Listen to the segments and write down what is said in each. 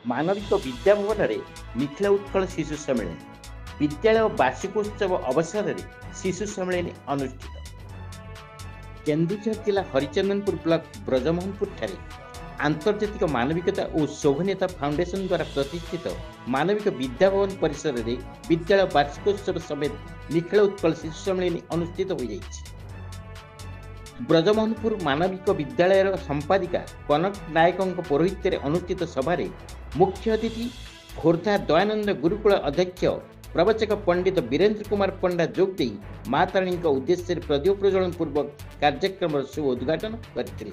मानविक विद्याभवन निखिल उत्कल शिशु सम्मेलन विद्यालय वार्षिकोत्सव अवसर में शिशु सम्मेलन अनुष्ठित। केन्दुझर जिला हरिचंदनपुर ब्लॉक ब्रजमोहनपुर ठारे आंतर्जातिक मानविकता और शोभनीयता फाउंडेशन द्वारा प्रतिष्ठित मानविक विद्याभवन परिसर में विद्यालय वार्षिकोत्सव समेत निखिल उत्कल शिशु सम्मेलन अनुष्ठित हो जाइछि। ब्रजमोहनपुर मानविक विद्यालय संपादिका कनक नायकों पौरोहित्य अनुष्ठित सभा मुख्य अतिथि खोर्धा दयानंद गुरुकुल अध्यक्ष प्रवचक पंडित वीरेंद्र कुमार पंडा जोगदे माँ तारिणी उद्देश्य प्रदीप प्रज्वलन पूर्वक कार्यक्रम शुभ उद्घाटन करते।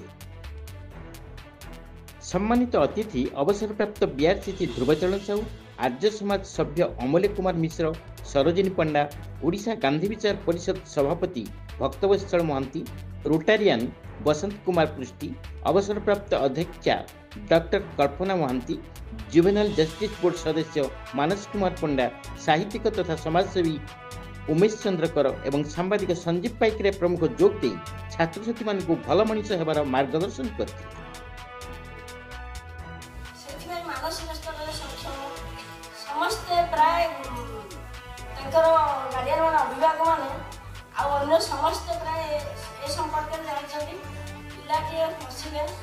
सम्मानित अतिथि अवसरप्राप्त बीआरसीसी ध्रुवचरण साहू, आर्य समाज सभ्य अमले कुमार मिश्र, सरोजिनी पंडा, ओडिशा गांधी विचार परिषद सभापति भक्तवत्सल महांती, रोटारियन बसंत कुमार पृष्टि, अवसरप्राप्त अध्यक्षा डॉक्टर कल्पना महांती, जुवेनाइल जस्टिस बोर्ड सदस्य मानस कुमार पंडा, साहित्यिक तथा समाजसेवी उमेश चंद्र कर एवं सांबादिक संजीव पाइकरे प्रमुख जोग दे छात्र छात्री मान को भल मनीष हेबार मार्गदर्शन करते।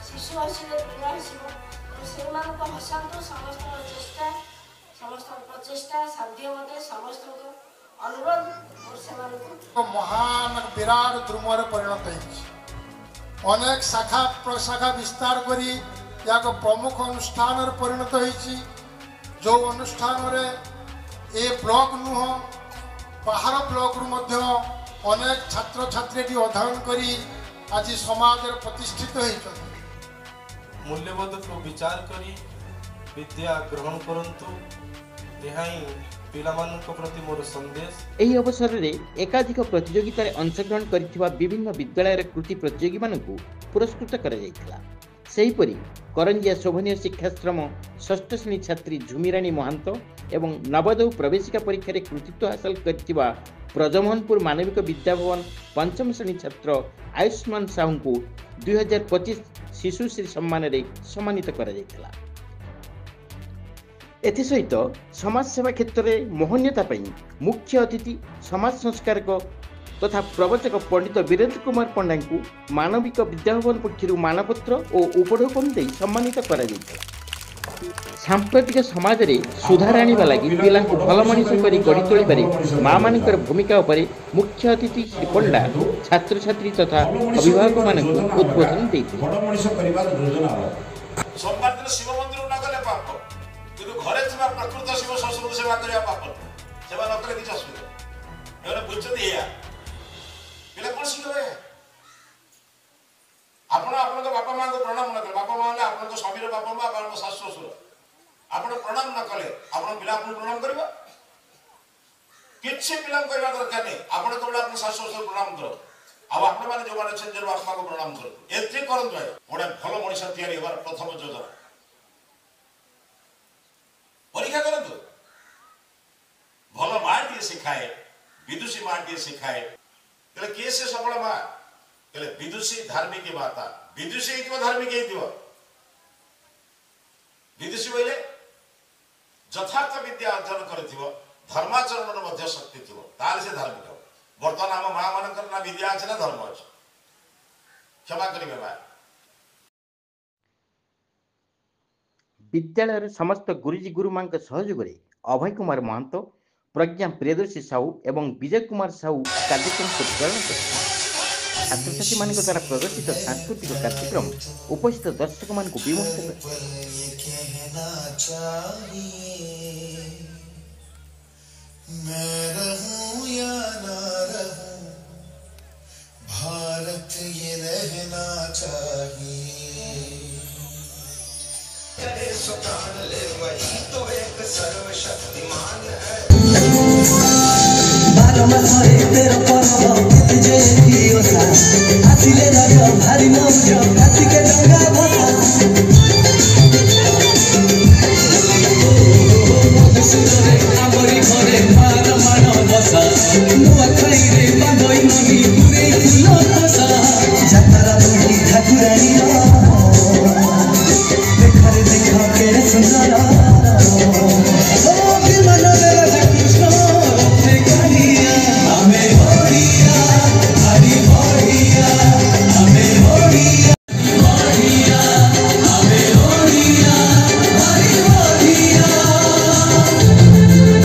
शिशु हसिले दुनिया हसिबो से हसातु समस्त प्रचेषा साध्य मते समस्त अनुरोध और महान विराट द्रुमर परिणत अनेक शाखा प्रशाखा विस्तार करी या प्रमुख अनुष्ठान परिणत होइछि। जो अनुष्ठान रे ए ब्लॉक नुह बाहर ब्लॉक रु मध्य अनेक छात्र छात्री अध्ययन करी आज समाज प्रतिष्ठित होइछन। मूल्यबोध को विचार करी विद्या ग्रहण करंतु यही पिलामानक प्रति मोर संदेश। एही अवसर रे एकाधिक प्रतियोगिता रे अंशग्रहण करिथिबा विभिन्न विद्यालय कृति प्रतियोगी मानकु पुरस्कृत करा जायतिला। सेहीपरि करंजिया शोभनीय शिक्षाश्रम षष्ठ श्रेणी छात्री झुमिराणी महांत एवं नवोदय प्रवेशिका परीक्षा रे कृतित्व हासिल करिथिबा ब्रजमोहनपुर मानविक विद्याभवन पंचम श्रेणी छात्र आयुष्मान साहू को 2025 शिशुश्री सम्मान रे सम्मानित करा जायतिला। एथिसहित समाज सेवा क्षेत्र में मोहनीयता मुख्य अतिथि समाज संस्कारक तथा प्रवचक पंडित वीरेंद्र कुमार पंडा को मानविक विद्याभवन पक्षर मानपत्र और उपढौकन दे सम्मानित करा जायतिला। सांप्रतिक समाज रे सुधार आनिबा लागि पिला को भल मनीष करी गढ़ी तोलिबारे माँ मानकर भूमिका उपरे मुख्य अतिथि श्री पंडा छात्र छात्री तथा अभिभावक मानक उद्बोधन देथिले। शिव मंदिर न गले पाप किंतु घरे थिबा प्रकृत शिव ससुर सेवा करिया पाप सेवा न करे किछ असुविधा एने बुझते या पिला कोन शिखबे आपण आपन बापा मां को प्रणाम न करे बापा मां ने आपन स्वामी बापा मां आपन सास ससुर आपण प्रणाम न कले आपण पिला आपन प्रणाम करबा किछि पिला करबा दरकार नै आपण केवल आपन सास ससुर प्रणाम करो अब आपण माने जो माने छन जर बापा को प्रणाम करो एते करन जाय ओडे भलो मनीष तयारी हेबार प्रथम योजना परीक्षा करंतु भलो मां दिए सिखाए विदुषी मां दिए सिखाए तले के से सबल मां तले विदुषी धार्मिक माता विदुषी हेतिबो धार्मिक हेतिबो विदुषी बोले यथार्थ विद्या अर्जन करथिबो धर्माचरण मध्य शक्ति थिबो तार से धार्मिक वर्तमान आम मां मानकर ना विद्या अछि ना धर्म अछि क्षमा करिबे मां। विद्यालय समस्त गुरुजी गुरुमां सहयोग में अभय कुमार महंत, प्रज्ञा प्रियदर्शी साहू एवं विजय कुमार साहू कार्यक्रम परिचालन कर छात्र छात्री मान द्वारा प्रदर्शित सांस्कृतिक कार्यक्रम उपस्थित दर्शक मान को विमोहित भारत ये रहना चाहिए ले वही तो एक सर्वशक्तिमान है। तेरा परम जे की ओसा आसिले भारी मौज कार्तिक गंगा